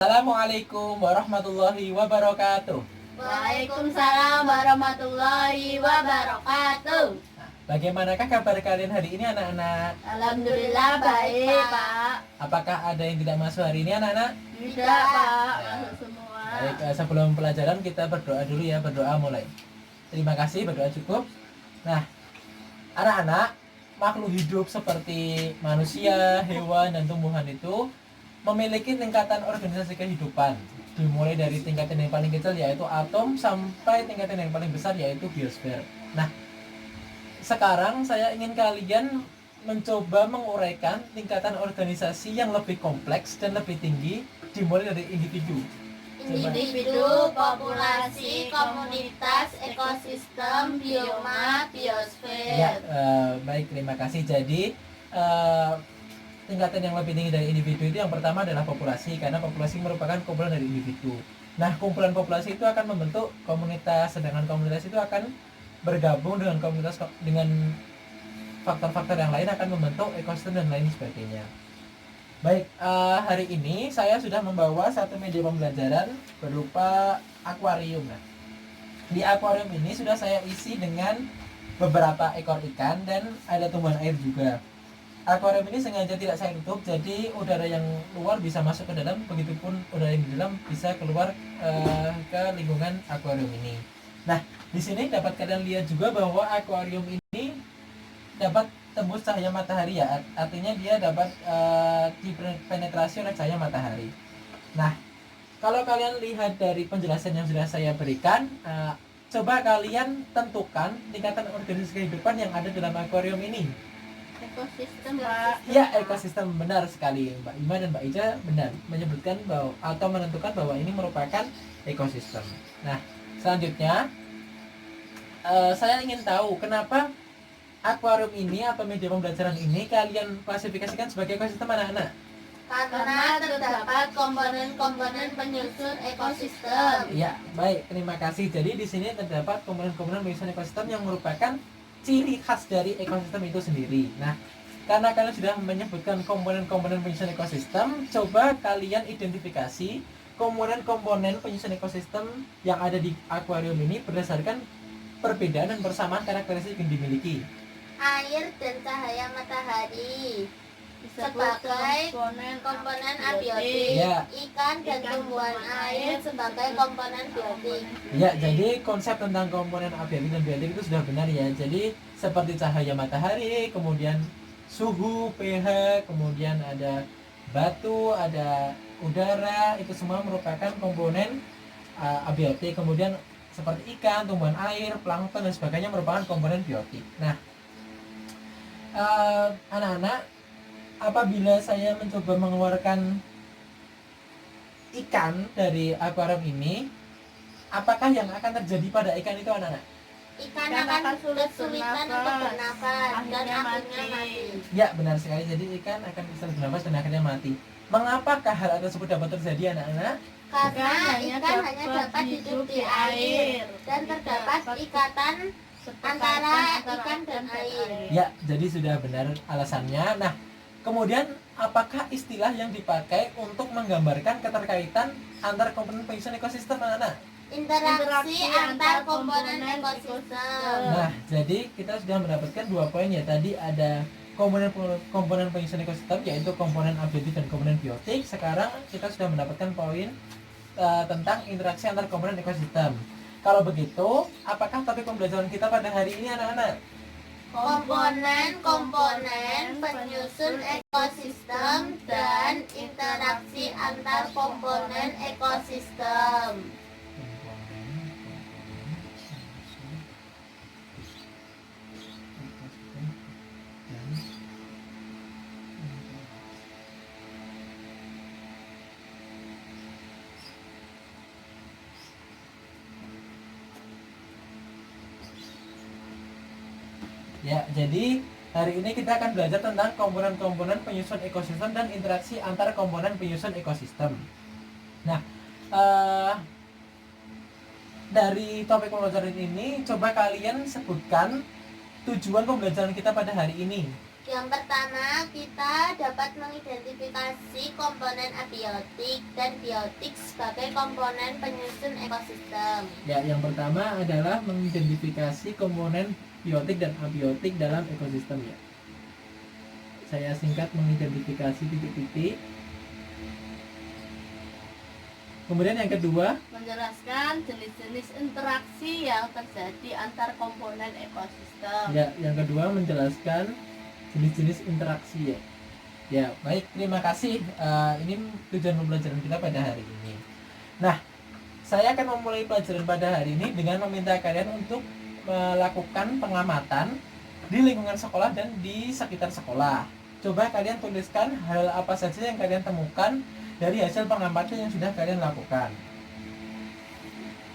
Assalamualaikum warahmatullahi wabarakatuh. Waalaikumsalam warahmatullahi wabarakatuh. Bagaimanakah kabar kalian hari ini anak-anak? Alhamdulillah baik, Pak. Apakah ada yang tidak masuk hari ini anak-anak? Tidak, Pak. Masuk semua. Baik, sebelum pelajaran kita berdoa dulu ya, berdoa mulai. Terima kasih, berdoa cukup. Nah, anak-anak, makhluk hidup seperti manusia, hewan, dan tumbuhan itu memiliki tingkatan organisasi kehidupan, dimulai dari tingkatan yang paling kecil yaitu atom sampai tingkatan yang paling besar yaitu biosfer. Nah, sekarang saya ingin kalian mencoba menguraikan tingkatan organisasi yang lebih kompleks dan lebih tinggi, dimulai dari individu. Individu, populasi, komunitas, ekosistem, bioma, biosfer. Ya, baik, terima kasih. Jadi tingkatan yang lebih tinggi dari individu itu yang pertama adalah populasi, karena populasi merupakan kumpulan dari individu. Nah, kumpulan populasi itu akan membentuk komunitas, sedangkan komunitas itu akan bergabung dengan komunitas dengan faktor-faktor yang lain akan membentuk ekosistem dan lain sebagainya. Baik, hari ini saya sudah membawa satu media pembelajaran berupa akuarium. Nah, di akuarium ini sudah saya isi dengan beberapa ekor ikan dan ada tumbuhan air juga. Akuarium ini sengaja tidak saya tutup, jadi udara yang luar bisa masuk ke dalam, begitupun udara yang di dalam bisa keluar ke lingkungan akuarium ini. Nah, di sini dapat kalian lihat juga bahwa akuarium ini dapat tembus cahaya matahari ya, artinya dia dapat dipenetrasi oleh cahaya matahari. Nah, kalau kalian lihat dari penjelasan yang sudah saya berikan, coba kalian tentukan tingkatan organisasi kehidupan yang ada dalam akuarium ini. Ekosistem, Pak. Ya, ekosistem, benar sekali. Mbak Ima dan Mbak Ija benar menyebutkan bahwa atau menentukan bahwa ini merupakan ekosistem. Nah, selanjutnya saya ingin tahu kenapa akuarium ini atau media pembelajaran ini kalian klasifikasikan sebagai ekosistem anak-anak? Karena terdapat komponen-komponen penyusun ekosistem. Ya, baik, terima kasih. Jadi di sini terdapat komponen-komponen penyusun ekosistem yang merupakan ciri khas dari ekosistem itu sendiri. Nah, karena kalian sudah menyebutkan komponen-komponen penyusun ekosistem, coba kalian identifikasi komponen-komponen penyusun ekosistem yang ada di akuarium ini berdasarkan perbedaan dan persamaan karakteristik yang dimiliki. Air dan cahaya matahari sebagai komponen abiotik, ya. Ikan dan tumbuhan air sebagai komponen biotik. Ya, jadi konsep tentang komponen abiotik dan biotik itu sudah benar ya. Jadi seperti cahaya matahari, kemudian suhu, pH, kemudian ada batu, ada udara, itu semua merupakan komponen abiotik. Kemudian seperti ikan, tumbuhan air, plankton dan sebagainya merupakan komponen biotik. Nah, anak-anak, apabila saya mencoba mengeluarkan ikan dari akuarium ini, apakah yang akan terjadi pada ikan itu anak-anak? Ikan akan kesulitan untuk bernafas dan akhirnya mati. Ya, benar sekali. Jadi ikan akan kesulitan bernafas dan akhirnya mati. Mengapakah hal tersebut dapat terjadi anak-anak? Karena ikan hanya dapat hidup di air dan terdapat ikatan antara ikan dan air. Ya, jadi sudah benar alasannya. Nah, kemudian apakah istilah yang dipakai untuk menggambarkan keterkaitan antar komponen penyusun ekosistem anak-anak? Interaksi antar komponen ekosistem. Nah, jadi kita sudah mendapatkan 2 poin ya. Tadi ada komponen penyusun ekosistem yaitu komponen abiotik dan komponen biotik. Sekarang kita sudah mendapatkan poin tentang interaksi antar komponen ekosistem. Kalau begitu, apakah topik pembelajaran kita pada hari ini anak-anak? Komponen-komponen penyusun ekosistem dan interaksi antar komponen ekosistem. Ya, jadi hari ini kita akan belajar tentang komponen-komponen penyusun ekosistem dan interaksi antar komponen penyusun ekosistem. Nah, dari topik pembelajaran ini, coba kalian sebutkan tujuan pembelajaran kita pada hari ini. Yang pertama, kita dapat mengidentifikasi komponen abiotik dan biotik sebagai komponen penyusun ekosistem. Ya, yang pertama adalah mengidentifikasi komponen biotik dan abiotik dalam ekosistem ya. Saya singkat mengidentifikasi titik-titik. Kemudian yang kedua, menjelaskan jenis-jenis interaksi yang terjadi antar komponen ekosistem. ya, yang kedua menjelaskan jenis-jenis interaksi ya. Ya, baik, terima kasih. Ini tujuan pembelajaran kita pada hari ini. Nah, saya akan memulai pelajaran pada hari ini dengan meminta kalian untuk melakukan pengamatan di lingkungan sekolah dan di sekitar sekolah. Coba kalian tuliskan hal apa saja yang kalian temukan dari hasil pengamatan yang sudah kalian lakukan.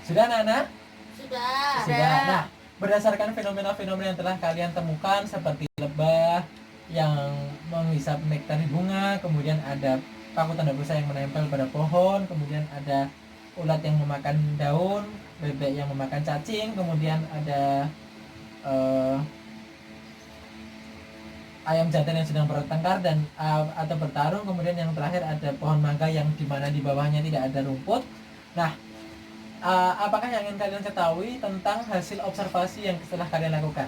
Sudah, Nana? Sudah. Sudah. Nah, berdasarkan fenomena-fenomena yang telah kalian temukan seperti lebah yang menghisap nektar di bunga, kemudian ada paku tanda busa yang menempel pada pohon, kemudian ada ulat yang memakan daun, bebek yang memakan cacing, kemudian ada ayam jantan yang sedang bertengkar dan atau bertarung, kemudian yang terakhir ada pohon mangga yang dimana di bawahnya tidak ada rumput. Nah, apakah yang ingin kalian ketahui tentang hasil observasi yang telah kalian lakukan?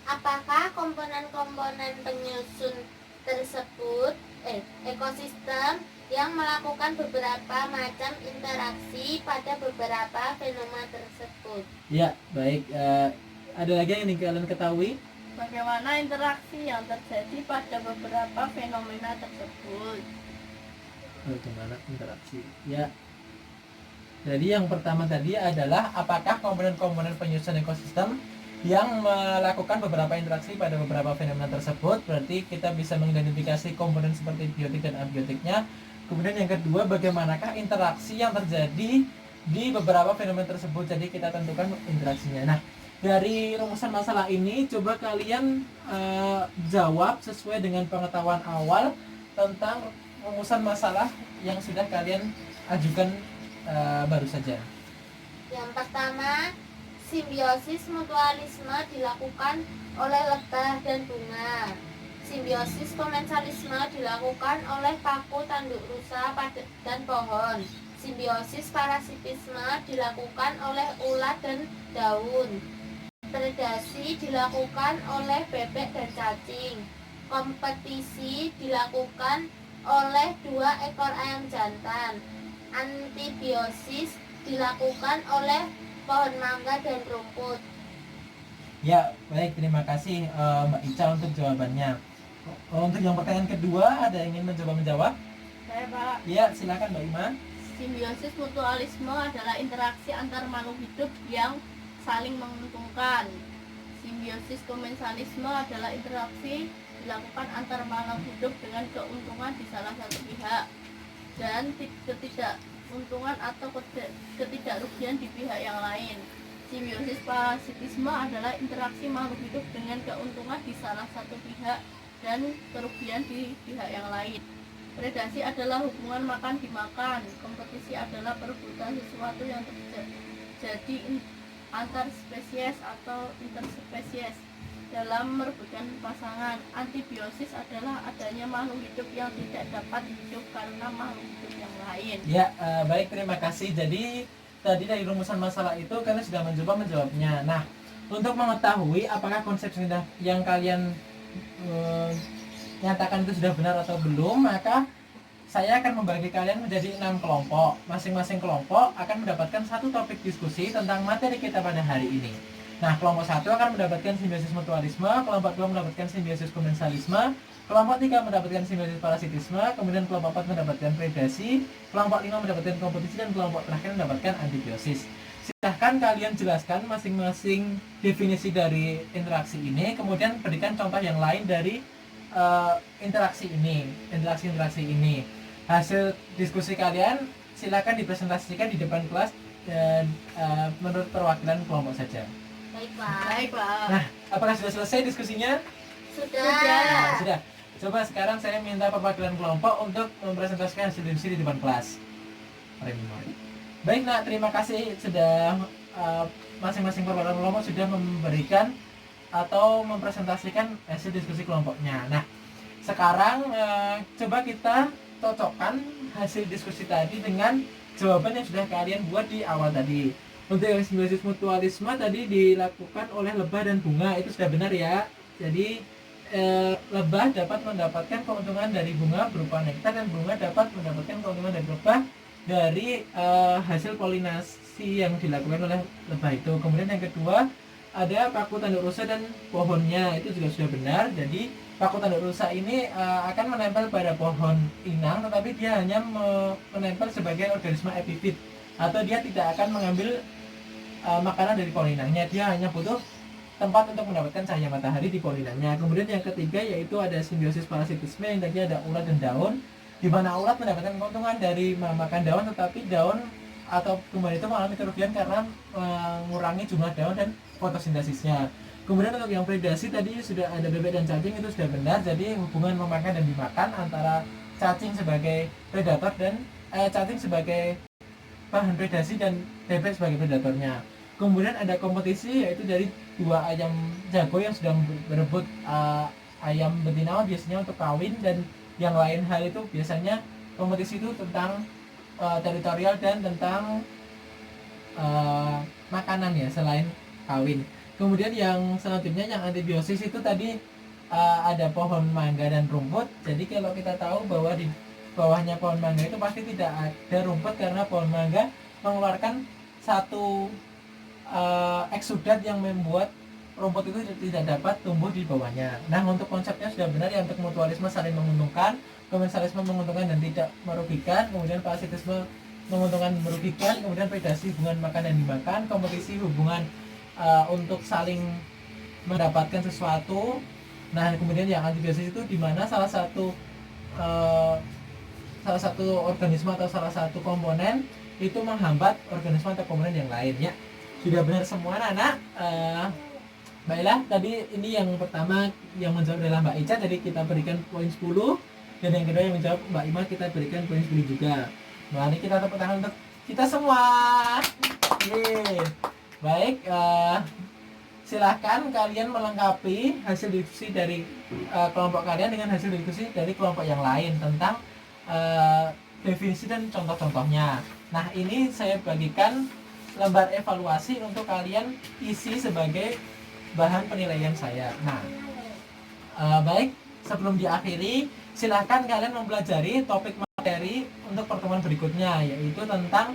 Apakah komponen-komponen penyusun tersebut ekosistem yang melakukan beberapa macam interaksi pada beberapa fenomena tersebut? Ya, baik. Ada lagi yang ingin kalian ketahui? Bagaimana interaksi yang terjadi pada beberapa fenomena tersebut? Bagaimana interaksi? Ya. Jadi yang pertama tadi adalah apakah komponen-komponen penyusun ekosistem yang melakukan beberapa interaksi pada beberapa fenomena tersebut. Berarti kita bisa mengidentifikasi komponen seperti biotik dan abiotiknya. Kemudian yang kedua, bagaimanakah interaksi yang terjadi di beberapa fenomena tersebut. Jadi kita tentukan interaksinya. Nah, dari rumusan masalah ini coba kalian jawab sesuai dengan pengetahuan awal tentang rumusan masalah yang sudah kalian ajukan baru saja. Yang pertama, simbiosis mutualisme dilakukan oleh lebah dan bunga. Simbiosis komensalisme dilakukan oleh paku tanduk rusa dan pohon. Simbiosis parasitisme dilakukan oleh ulat dan daun. Predasi dilakukan oleh bebek dan cacing. Kompetisi dilakukan oleh 2 ekor ayam jantan. Antibiosis dilakukan oleh pohon mangga dan rumput. Ya, baik, terima kasih Mbak Ica untuk jawabannya. Untuk yang pertanyaan kedua, ada yang ingin menjawab? Saya, Pak. Ya, silakan Mbak Ima. Simbiosis mutualisme adalah interaksi antar makhluk hidup yang saling menguntungkan. Simbiosis komensalisme adalah interaksi dilakukan antar makhluk hidup dengan keuntungan di salah satu pihak dan ketidakuntungan atau ketidakrugian di pihak yang lain. Simbiosis parasitisme adalah interaksi makhluk hidup dengan keuntungan di salah satu pihak dan kerugian di pihak yang lain. Predasi adalah hubungan makan dimakan. Kompetisi adalah perebutan sesuatu yang terjadi antar spesies atau interspesies dalam merebutkan pasangan. Antibiosis adalah adanya makhluk hidup yang tidak dapat hidup karena makhluk hidup yang lain. Ya, baik, terima kasih. Jadi tadi dari rumusan masalah itu kalian sudah mencoba menjawabnya. Nah, untuk mengetahui apakah konsep yang kalian nyatakan itu sudah benar atau belum, maka saya akan membagi kalian menjadi 6 kelompok. Masing-masing kelompok akan mendapatkan satu topik diskusi tentang materi kita pada hari ini. Nah, kelompok 1 akan mendapatkan simbiosis mutualisme, kelompok 2 mendapatkan simbiosis komensalisme, kelompok 3 mendapatkan simbiosis parasitisme, kemudian kelompok 4 mendapatkan predasi, kelompok 5 mendapatkan kompetisi, dan kelompok terakhir mendapatkan antibiosis. Silahkan kalian jelaskan masing-masing definisi dari interaksi ini, kemudian berikan contoh yang lain dari interaksi ini. Hasil diskusi kalian silakan dipresentasikan di depan kelas dan menurut perwakilan kelompok saja. Baik, Pak. Baik, Pak. Nah, apakah sudah selesai diskusinya? Sudah. Nah, sudah. Coba sekarang saya minta perwakilan kelompok untuk mempresentasikan hasil diskusi di depan kelas. Baik, Nak, terima kasih sudah masing-masing perwakilan kelompok sudah memberikan atau mempresentasikan hasil diskusi kelompoknya. Nah, sekarang coba kita cocokkan hasil diskusi tadi dengan jawaban yang sudah kalian buat di awal tadi. Untuk yang simbiosis mutualisme tadi dilakukan oleh lebah dan bunga, itu sudah benar ya. Jadi lebah dapat mendapatkan keuntungan dari bunga berupa nektar, dan bunga dapat mendapatkan keuntungan dari lebah dari hasil polinasi yang dilakukan oleh lebah itu. Kemudian yang kedua ada paku tanduk rusa dan pohonnya, itu juga sudah benar. Jadi paku tanduk rusa ini akan menempel pada pohon inang, tetapi dia hanya menempel sebagai organisme epifit, atau dia tidak akan mengambil makanan dari pohon inangnya. Dia hanya butuh tempat untuk mendapatkan cahaya matahari di pohon inangnya. Kemudian yang ketiga yaitu ada simbiosis parasitisme, yang tadi ada ulat dan daun, di mana ulat mendapatkan keuntungan dari memakan daun, tetapi daun atau tumbuhan itu mengalami kerugian karena mengurangi jumlah daun dan fotosintesisnya. Kemudian untuk yang predasi tadi sudah ada bebek dan cacing, itu sudah benar. Jadi hubungan memakan dan dimakan antara cacing sebagai predator dan cacing sebagai bahan predasi dan bebek sebagai predatornya. Kemudian ada kompetisi yaitu dari dua ayam jago yang sedang berebut ayam betina biasanya untuk kawin, dan yang lain hal itu biasanya kompetisi itu tentang teritorial dan tentang makanan ya selain kawin. Kemudian yang selanjutnya yang antibiosis itu tadi ada pohon mangga dan rumput. Jadi kalau kita tahu bahwa di bawahnya pohon mangga itu pasti tidak ada rumput, karena pohon mangga mengeluarkan satu eksudat yang membuat rumput itu tidak dapat tumbuh di bawahnya. Nah, untuk konsepnya sudah benar ya, untuk mutualisme saling menguntungkan, komensalisme menguntungkan dan tidak merugikan, kemudian parasitisme menguntungkan merugikan, kemudian predasi hubungan makan dan dimakan, kompetisi hubungan untuk saling mendapatkan sesuatu. Nah, kemudian yang antibiosis itu di mana salah satu organisme atau salah satu komponen itu menghambat organisme atau komponen yang lainnya. Sudah benar semua anak-anak. Baiklah, tadi ini yang pertama yang menjawab adalah Mbak Ica, jadi kita berikan poin 10, dan yang kedua yang menjawab Mbak Ima kita berikan poin 10 juga. Mari kita tepuk tangan untuk kita semua. Yeay. Baik, silahkan kalian melengkapi hasil diskusi dari kelompok kalian dengan hasil diskusi dari kelompok yang lain tentang definisi dan contoh-contohnya. Nah, ini saya bagikan lembar evaluasi untuk kalian isi sebagai bahan penilaian saya. Nah, baik, sebelum diakhiri, silahkan kalian mempelajari topik materi untuk pertemuan berikutnya, yaitu tentang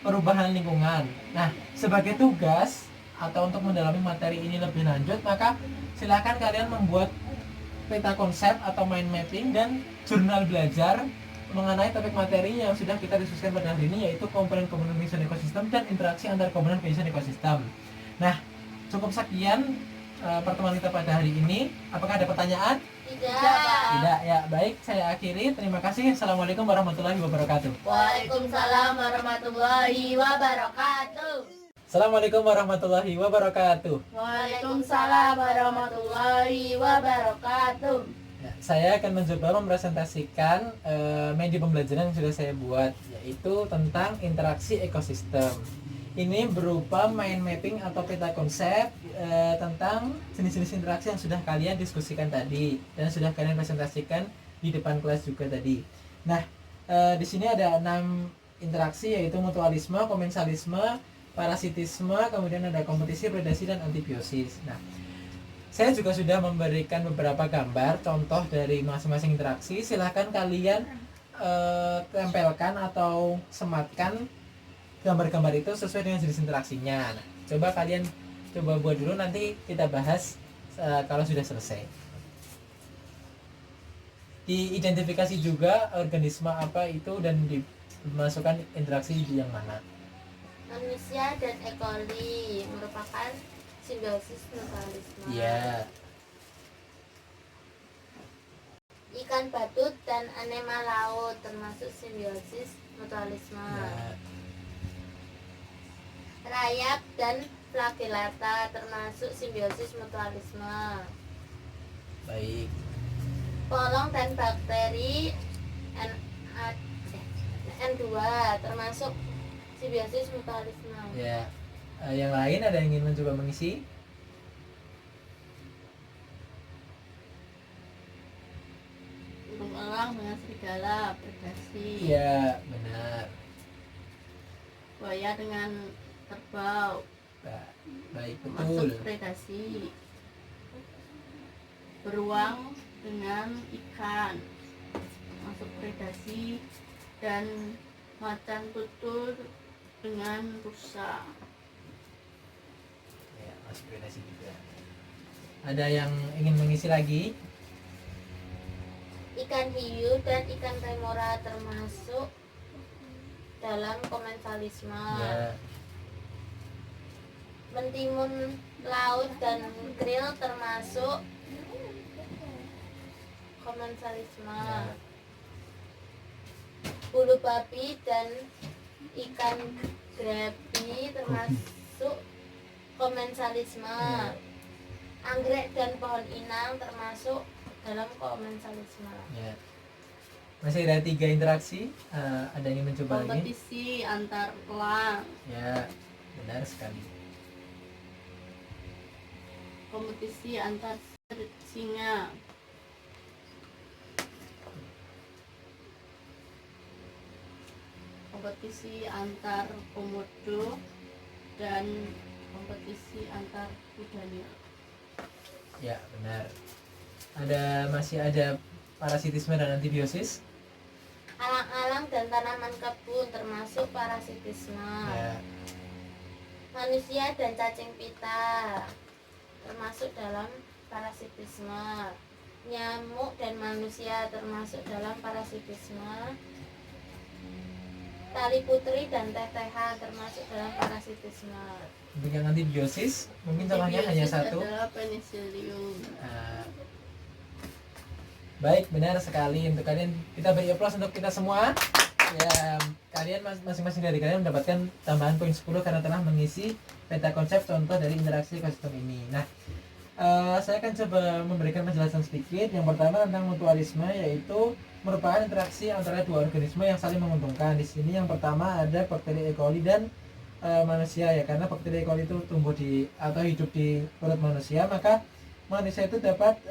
perubahan lingkungan. Nah, sebagai tugas atau untuk mendalami materi ini lebih lanjut, maka silahkan kalian membuat peta konsep atau mind mapping dan jurnal belajar mengenai topik materi yang sudah kita diskusikan pada hari ini, yaitu komponen-komponen kehidupan ekosistem dan interaksi antar komponen kehidupan ekosistem. Nah, cukup sekian pertemuan kita pada hari ini. Apakah ada pertanyaan? Tidak ya. Baik, saya akhiri. Terima kasih. Assalamualaikum warahmatullahi wabarakatuh. Waalaikumsalam warahmatullahi wabarakatuh. Assalamualaikum warahmatullahi wabarakatuh. Waalaikumsalam warahmatullahi wabarakatuh. Ya, saya akan mencoba mempresentasikan media pembelajaran yang sudah saya buat, yaitu tentang interaksi ekosistem. Ini berupa mind mapping atau peta konsep tentang jenis-jenis interaksi yang sudah kalian diskusikan tadi dan sudah kalian presentasikan di depan kelas juga tadi. Nah, di sini ada 6 interaksi, yaitu mutualisme, komensalisme, parasitisme, kemudian ada kompetisi, predasi, dan antibiosis. Nah, saya juga sudah memberikan beberapa gambar contoh dari masing-masing interaksi. Silahkan kalian tempelkan atau sematkan gambar-gambar itu sesuai dengan jenis interaksinya. Nah, coba kalian buat dulu, nanti kita bahas kalau sudah selesai. Diidentifikasi juga organisme apa itu dan dimasukkan interaksi di yang mana. Manusia dan E. coli merupakan simbiosis mutualisme. Iya. Ikan badut dan anema laut termasuk simbiosis mutualisme. Nah, Rayap dan flagellata termasuk simbiosis mutualisme. baik. Polong dan bakteri N2 termasuk simbiosis mutualisme. Ya. Yang lain ada yang ingin mencoba mengisi? elang dengan serigala predasi. Iya, benar. Buaya dengan kerbau Baik, masuk betul. predasi. Beruang dengan ikan masuk predasi, dan macan tutul dengan rusa. Ya, masuk predasi juga. Ada yang ingin mengisi lagi? Ikan hiu dan ikan remora termasuk dalam komensalisme. Ya, Mentimun laut dan krill termasuk komensalisme. ya, Bulu babi dan ikan grebi termasuk komensalisme. ya, Anggrek dan pohon inang termasuk dalam komensalisme. ya. Masih ada 3 interaksi. Ada yang ingin mencoba lagi? Kompetisi antar elang. Ya, benar sekali. Kompetisi antar singa. Kompetisi antar komodo dan kompetisi antar kuda liar. Ya, benar. Masih ada parasitisme dan antibiosis. Alang-alang dan tanaman kebun termasuk parasitisme. Ya, Manusia dan cacing pita termasuk dalam parasitisme. Nyamuk dan manusia termasuk dalam parasitisme. Tali putri dan tetehan termasuk dalam parasitisme. untuk yang antibiosis mungkin contohnya hanya Antibiosis satu. adalah penicillium. Nah, baik, benar sekali. Untuk kalian, kita beri aplaus untuk kita semua. Ya, kalian masing-masing dari kalian mendapatkan tambahan poin 10 karena telah mengisi peta konsep contoh dari interaksi ekosistem ini. Nah, saya akan coba memberikan penjelasan sedikit. Yang pertama tentang mutualisme, yaitu merupakan interaksi antara dua organisme yang saling menguntungkan. Di sini yang pertama ada bakteri E. coli dan manusia, ya, karena bakteri E. coli itu tumbuh di atau hidup di perut manusia, maka manusia itu dapat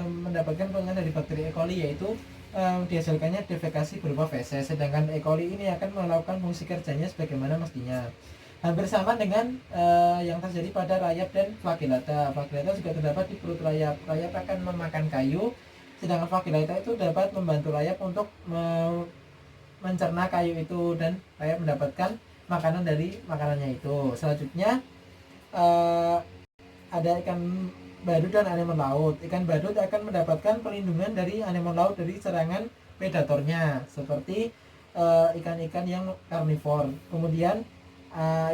mendapatkan keuntungan dari bakteri E. coli, yaitu dihasilkannya defekasi berupa feses, sedangkan E. coli ini akan melakukan fungsi kerjanya sebagaimana mestinya. Hampir sama dengan yang terjadi pada rayap dan flagellata. Flagellata juga terdapat di perut rayap. Rayap akan memakan kayu, sedangkan flagellata itu dapat membantu rayap untuk mencerna kayu itu, dan rayap mendapatkan makanan dari makanannya itu. Selanjutnya ada ikan badut dan anemon laut. Ikan badut akan mendapatkan perlindungan dari anemon laut dari serangan predatornya, seperti ikan-ikan yang karnivor. Kemudian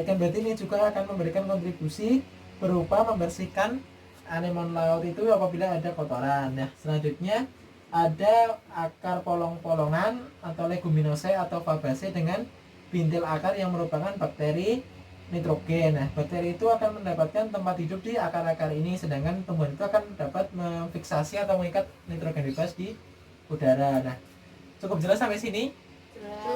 ikan badut ini juga akan memberikan kontribusi berupa membersihkan anemon laut itu apabila ada kotoran. Nah, selanjutnya ada akar polong-polongan atau leguminosae atau fabaceae dengan bintil akar yang merupakan bakteri nitrogen. Nah, bakteri itu akan mendapatkan tempat hidup di akar-akar ini, sedangkan tumbuhan itu akan dapat memfiksasi atau mengikat nitrogen bebas di udara. Nah, cukup jelas sampai sini?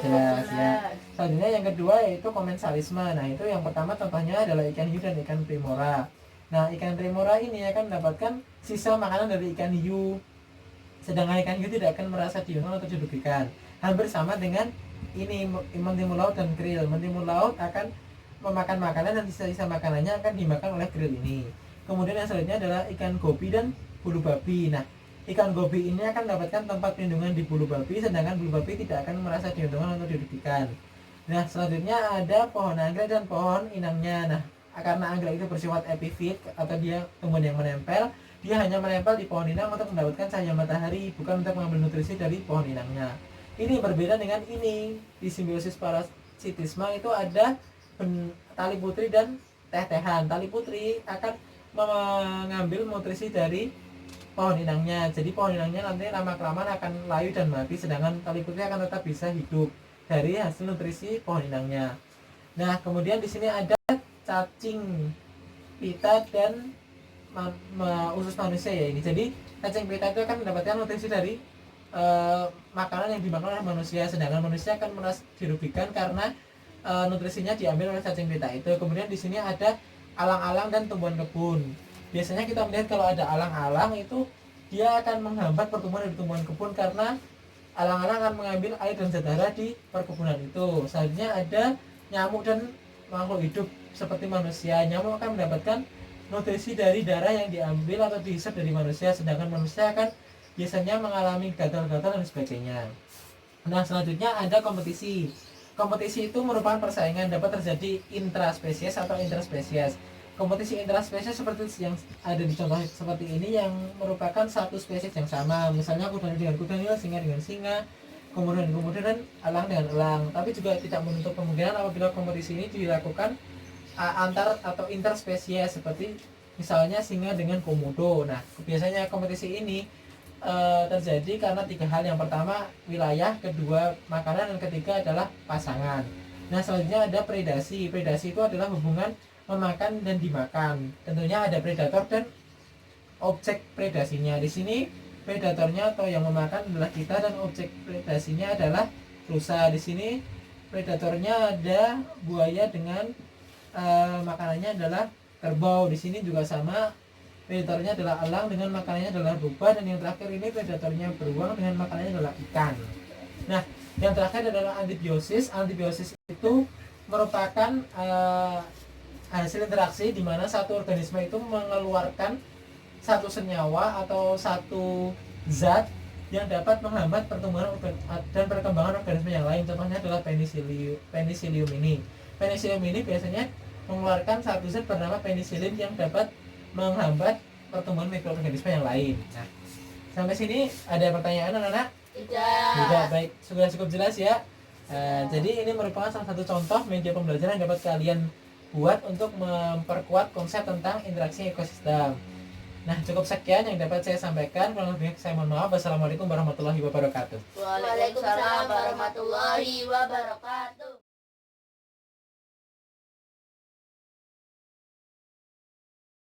Jelas, ya. Selanjutnya yang kedua yaitu komensalisme. Nah, itu yang pertama contohnya adalah ikan hiu dan ikan remora. Nah, ikan remora ini akan mendapatkan sisa makanan dari ikan hiu, sedangkan ikan hiu tidak akan merasa diuntungkan atau dirugikan. Hampir sama dengan ini mentimun laut dan krill. Mentimun laut akan memakan makanan dan sisa-sisa makanannya akan dimakan oleh krill ini. Kemudian yang selanjutnya adalah ikan gobi dan bulu babi. Nah, ikan gobi ini akan mendapatkan tempat perlindungan di bulu babi, sedangkan bulu babi tidak akan merasa diuntungkan atau dirugikan. Nah, selanjutnya ada pohon anggrek dan pohon inangnya. Nah, karena anggrek itu bersifat epifit atau dia tumbuhan yang menempel, dia hanya menempel di pohon inang untuk mendapatkan cahaya matahari, bukan untuk mengambil nutrisi dari pohon inangnya. Ini berbeda dengan ini. Di simbiosis parasitisme itu ada tali putri dan teh-tehan. Tali putri akan mengambil nutrisi dari pohon inangnya. Jadi pohon inangnya nanti lama-kelamaan akan layu dan mati, sedangkan tali putri akan tetap bisa hidup dari hasil nutrisi pohon inangnya. Nah, kemudian di sini ada cacing pita dan usus manusia, ya ini. Jadi cacing pita itu akan mendapatkan nutrisi dari makanan yang dimakan oleh manusia, sedangkan manusia akan merasa dirugikan karena nutrisinya diambil oleh cacing pita itu. Kemudian di sini ada alang-alang dan tumbuhan kebun. Biasanya kita melihat kalau ada alang-alang itu dia akan menghambat pertumbuhan dari tumbuhan kebun karena Alang-alang akan mengambil air dan zat hara di perkebunan itu. Selanjutnya ada nyamuk dan makhluk hidup seperti manusia. Nyamuk akan mendapatkan nutrisi dari darah yang diambil atau dihisap dari manusia, sedangkan manusia akan biasanya mengalami gatal-gatal dan sebagainya. Nah, selanjutnya ada kompetisi. Kompetisi itu merupakan persaingan, dapat terjadi intraspesies atau interspesies. Kompetisi intraspesies seperti yang ada di contoh seperti ini yang merupakan satu spesies yang sama, misalnya kuda dengan kuda, singa dengan singa, kemudian dan elang dengan elang. Tapi juga tidak menutup kemungkinan apabila kompetisi ini dilakukan antar atau interspesies, seperti misalnya singa dengan komodo. Nah, biasanya kompetisi ini terjadi karena 3 hal. Yang pertama wilayah, kedua makanan, dan ketiga adalah pasangan. Nah, selanjutnya ada predasi. Predasi itu adalah hubungan memakan dan dimakan. Tentunya ada predator dan objek predasinya. Di sini predatornya atau yang memakan adalah kita dan objek predasinya adalah rusa. Di sini predatornya ada buaya dengan makanannya adalah kerbau. Di sini juga sama, predatornya adalah elang dengan makanannya adalah rubah, dan yang terakhir ini predatornya beruang dengan makanannya adalah ikan. Nah, yang terakhir adalah antibiosis. Antibiosis itu merupakan hasil interaksi di mana satu organisme itu mengeluarkan satu senyawa atau satu zat yang dapat menghambat pertumbuhan dan perkembangan organisme yang lain. Contohnya adalah penicillium ini. Penicillium ini biasanya mengeluarkan satu zat bernama penicillin yang dapat menghambat pertumbuhan mikroorganisme yang lain. Nah, sampai sini ada pertanyaan anak-anak? Tidak. Baik, sudah cukup jelas ya. Jadi ini merupakan salah satu contoh media pembelajaran yang dapat kalian buat untuk memperkuat konsep tentang interaksi ekosistem. Nah, cukup sekian yang dapat saya sampaikan. Kurang lebihnya saya mohon maaf. Wassalamualaikum warahmatullahi wabarakatuh. Waalaikumsalam warahmatullahi wabarakatuh.